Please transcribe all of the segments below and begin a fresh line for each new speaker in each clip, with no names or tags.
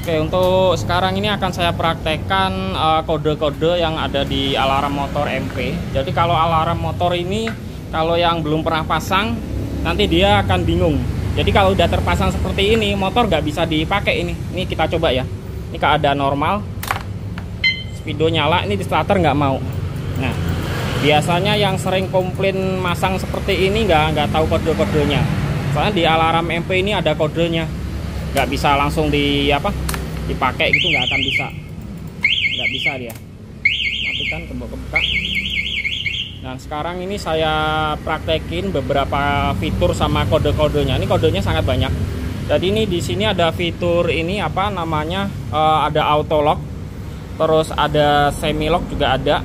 Oke, untuk sekarang ini akan saya praktekkan kode-kode yang ada di alarm motor MP. Jadi kalau alarm motor ini, kalau yang belum pernah pasang, nanti dia akan bingung. Jadi kalau udah terpasang seperti ini, motor nggak bisa dipakai ini. Ini kita coba ya. Ini keadaan normal, speedo nyala, ini di starter nggak mau. Nah, biasanya yang sering komplain masang seperti ini nggak tahu kode-kodenya. Soalnya di alarm MP ini ada kodenya. Nggak bisa langsung dipakai gitu, nggak bisa dia. Matikan, kebuka. Nah, sekarang ini saya praktekin beberapa fitur sama kode-kodenya. Ini kodenya sangat banyak. Jadi ini di sini ada fitur ini ada auto lock, terus ada semi lock juga ada,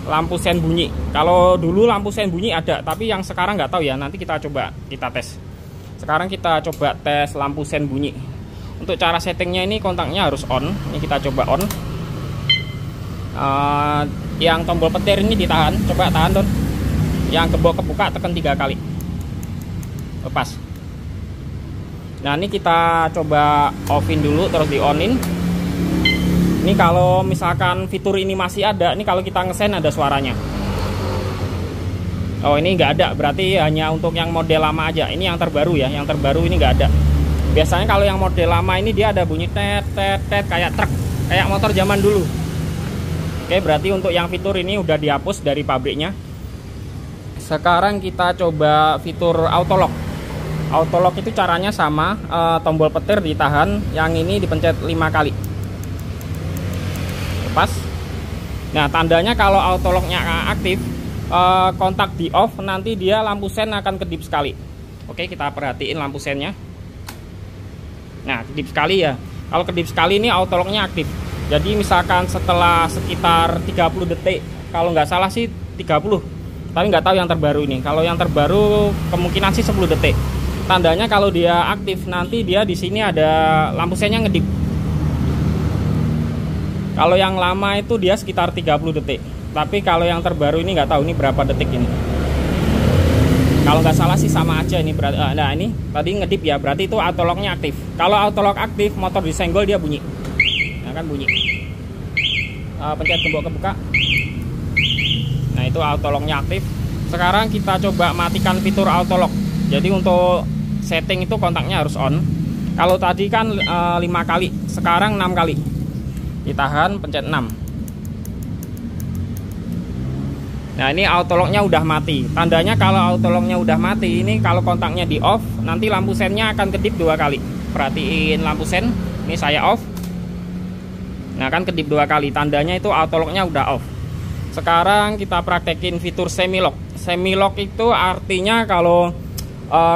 lampu sen bunyi. Kalau dulu lampu sen bunyi ada, tapi yang sekarang nggak tahu ya. Nanti kita tes. Sekarang kita coba tes lampu sen bunyi. Untuk cara settingnya ini kontaknya harus on. Ini kita coba on. Yang tombol petir ini ditahan. Coba tahan, Don. Yang gembok kebuka tekan 3 kali. Lepas. Nah, ini kita coba offin dulu, terus di onin. Ini kalau misalkan fitur ini masih ada, ini kalau kita ngesen ada suaranya. Oh, ini nggak ada, berarti hanya untuk yang model lama aja. Ini yang terbaru ya, yang terbaru ini nggak ada. Biasanya kalau yang model lama ini dia ada bunyi tet kayak truk, kayak motor zaman dulu. Oke, berarti untuk yang fitur ini udah dihapus dari pabriknya. Sekarang kita coba fitur auto lock. Auto lock itu caranya sama, tombol petir ditahan, yang ini dipencet 5 kali. Lepas. Nah, tandanya kalau auto locknya aktif, kontak di off, nanti dia lampu sen akan kedip sekali. Oke, kita perhatiin lampu sennya. Nah, kedip sekali ya. Kalau kedip sekali ini auto locknya aktif. Jadi misalkan setelah sekitar 30 detik, kalau nggak salah sih 30, tapi nggak tahu yang terbaru ini. Kalau yang terbaru kemungkinan sih 10 detik. Tandanya kalau dia aktif, nanti dia di sini ada lampu sennya ngedip. Kalau yang lama itu dia sekitar 30 detik. Tapi kalau yang terbaru ini nggak tahu ini berapa detik ini. Kalau nggak salah sih sama aja ini. Nah, ini tadi ngedip ya, berarti itu auto locknya aktif. Kalau auto lock aktif, motor disenggol dia bunyi. Nah, kan bunyi. Pencet gembok kebuka. Nah, itu auto locknya aktif. Sekarang kita coba matikan fitur auto lock. Jadi untuk setting itu kontaknya harus on. Kalau tadi kan 5 kali, sekarang 6 kali. Ditahan, pencet 6. Nah, ini auto locknya udah mati. Tandanya kalau auto locknya udah mati, ini kalau kontaknya di off, nanti lampu sennya akan kedip 2 kali. Perhatiin lampu sen, ini saya off. Nah, kan kedip 2 kali, tandanya itu auto locknya udah off. Sekarang kita praktekin fitur semi lock. Semi lock itu artinya kalau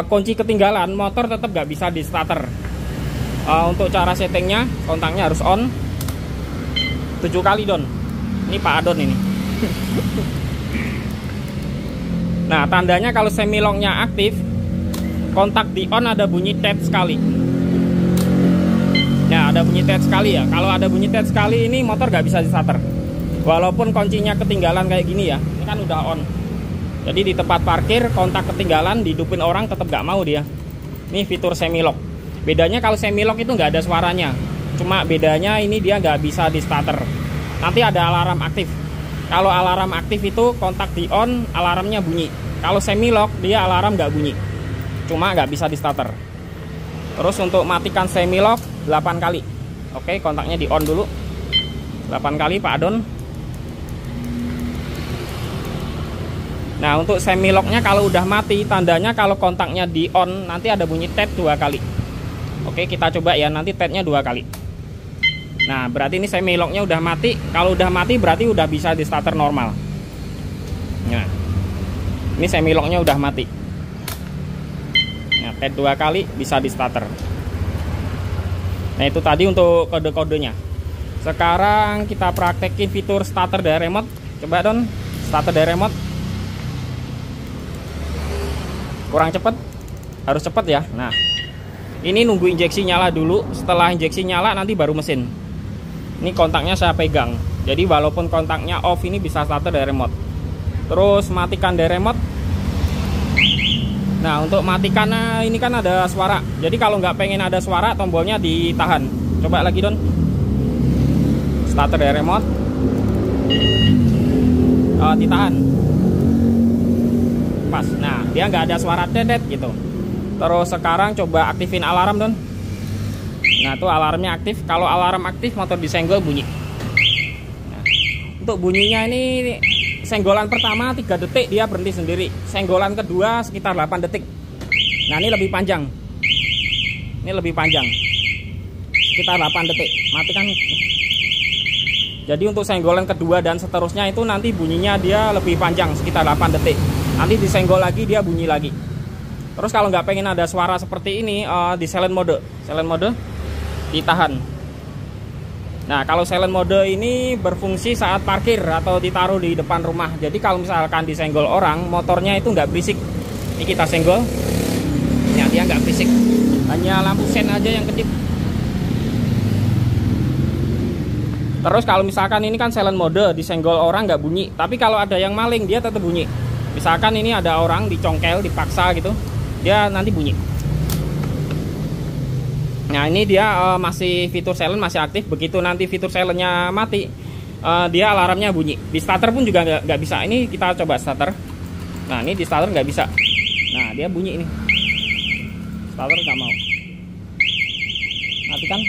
kunci ketinggalan, motor tetap nggak bisa di starter. Untuk cara settingnya, kontaknya harus on 7 kali, Don. Ini Pak Adon ini. Nah, tandanya kalau semi locknya aktif, kontak di on ada bunyi tet sekali. Nah, ada bunyi tet sekali ya. Kalau ada bunyi tet sekali, ini motor nggak bisa di starter. Walaupun kuncinya ketinggalan kayak gini ya, ini kan udah on. Jadi di tempat parkir kontak ketinggalan, dihidupin orang tetap nggak mau dia. Ini fitur semi lock. Bedanya kalau semi lock itu nggak ada suaranya. Cuma bedanya ini dia nggak bisa di starter. Nanti ada alarm aktif. Kalau alarm aktif itu kontak di on, alarmnya bunyi. Kalau semi lock dia alarm nggak bunyi, cuma nggak bisa di starter. Terus untuk matikan semi lock 8 kali. Oke, kontaknya di on dulu 8 kali Pak Adon. Nah, untuk semi locknya kalau udah mati, tandanya kalau kontaknya di on nanti ada bunyi tet 2 kali. Oke, kita coba ya, nanti tetnya 2 kali. Nah, berarti ini semi locknya udah mati. Kalau udah mati berarti udah bisa di starter normal. Nah, ini semi locknya udah mati. Nah, tet 2 kali bisa di starter. Nah, itu tadi untuk kode-kodenya. Sekarang kita praktekin fitur starter dari remote. Coba, Don, starter dari remote. Kurang cepet, harus cepet ya. Nah, ini nunggu injeksi nyala dulu. Setelah injeksi nyala nanti baru mesin. Ini kontaknya saya pegang. Jadi walaupun kontaknya off, ini bisa starter dari remote. Terus matikan dari remote. Nah, untuk matikan ini kan ada suara. Jadi kalau nggak pengen ada suara, tombolnya ditahan. coba lagi Don. Starter dari remote. Ditahan. Pas. Nah, dia nggak ada suara dedet gitu. Terus sekarang coba aktifin alarm Don. Nah, tuh alarmnya aktif. Kalau alarm aktif, motor disenggol bunyi. Nah, untuk bunyinya ini senggolan pertama 3 detik dia berhenti sendiri. Senggolan kedua sekitar 8 detik. Nah, ini lebih panjang. Ini lebih panjang. Sekitar 8 detik. Matikan. Jadi untuk senggolan kedua dan seterusnya itu nanti bunyinya dia lebih panjang, sekitar 8 detik. Nanti disenggol lagi dia bunyi lagi. Terus kalau nggak pengen ada suara seperti ini, di silent mode. Silent mode ditahan. Nah, kalau silent mode ini berfungsi saat parkir atau ditaruh di depan rumah. Jadi kalau misalkan disenggol orang, motornya itu nggak berisik. Ini kita senggol, ya dia nggak berisik. Hanya lampu sen aja yang kedip. Terus kalau misalkan ini kan silent mode, disenggol orang nggak bunyi. Tapi kalau ada yang maling, dia tetap bunyi. Misalkan ini ada orang dicongkel, dipaksa gitu, dia nanti bunyi. Nah, ini dia masih fitur silent masih aktif. Begitu nanti fitur silentnya mati, dia alarmnya bunyi. Di starter pun juga nggak bisa. Ini kita coba starter. Nah, ini di starter nggak bisa. Nah, dia bunyi ini. Starter nggak mau. Matikan.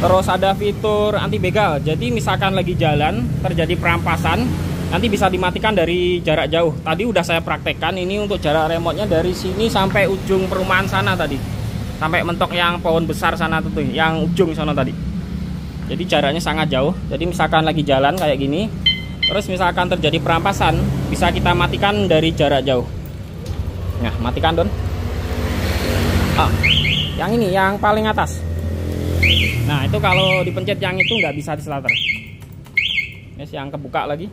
Terus ada fitur anti begal. Jadi misalkan lagi jalan terjadi perampasan, nanti bisa dimatikan dari jarak jauh. Tadi udah saya praktekkan ini untuk jarak remote-nya dari sini sampai ujung perumahan sana tadi. Sampai mentok yang pohon besar sana tuh, yang ujung sana tadi. Jadi jaraknya sangat jauh. Jadi misalkan lagi jalan kayak gini, terus misalkan terjadi perampasan, bisa kita matikan dari jarak jauh. Nah, matikan Don. Yang ini yang paling atas. Nah, itu kalau dipencet yang itu nggak bisa di starter. Ini yang kebuka lagi.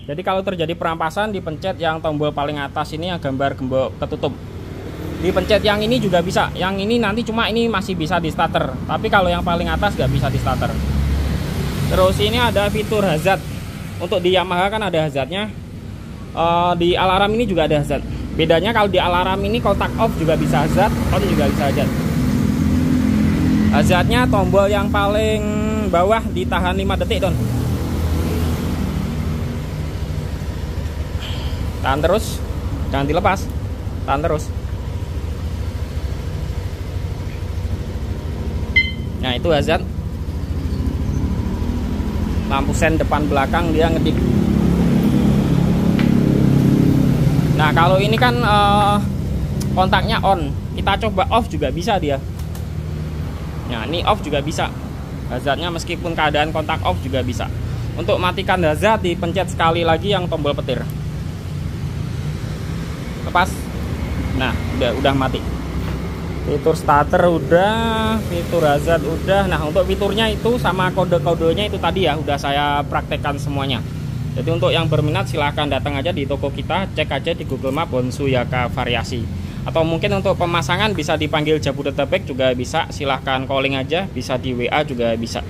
Jadi kalau terjadi perampasan, dipencet yang tombol paling atas ini yang gambar gembok ketutup. Dipencet yang ini juga bisa. Yang ini nanti cuma ini masih bisa di starter. Tapi kalau yang paling atas nggak bisa di starter. Terus ini ada fitur hazard. Untuk di Yamaha kan ada hazardnya. Di alarm ini juga ada hazard. Bedanya kalau di alarm ini kontak off juga bisa hazard, on juga bisa hazard. Hazardnya tombol yang paling bawah ditahan 5 detik Don. Tahan terus, jangan dilepas. Tahan terus. Nah, itu hazard. Lampu sen depan belakang dia ngedip. Nah, kalau ini kan kontaknya on. Kita coba off juga bisa dia. Nah, ini off juga bisa. Hazardnya meskipun keadaan kontak off juga bisa. Untuk matikan hazard dipencet sekali lagi yang tombol petir. Lepas. Nah, udah mati. Fitur starter udah, fitur hazard udah. Nah, untuk fiturnya itu sama kode-kodenya itu tadi ya udah saya praktekkan semuanya. Jadi untuk yang berminat silahkan datang aja di toko kita, cek aja di Google Map Bonsu Yaka Variasi. Atau mungkin untuk pemasangan bisa dipanggil Jabodetabek juga bisa, silahkan calling aja, bisa di WA juga bisa.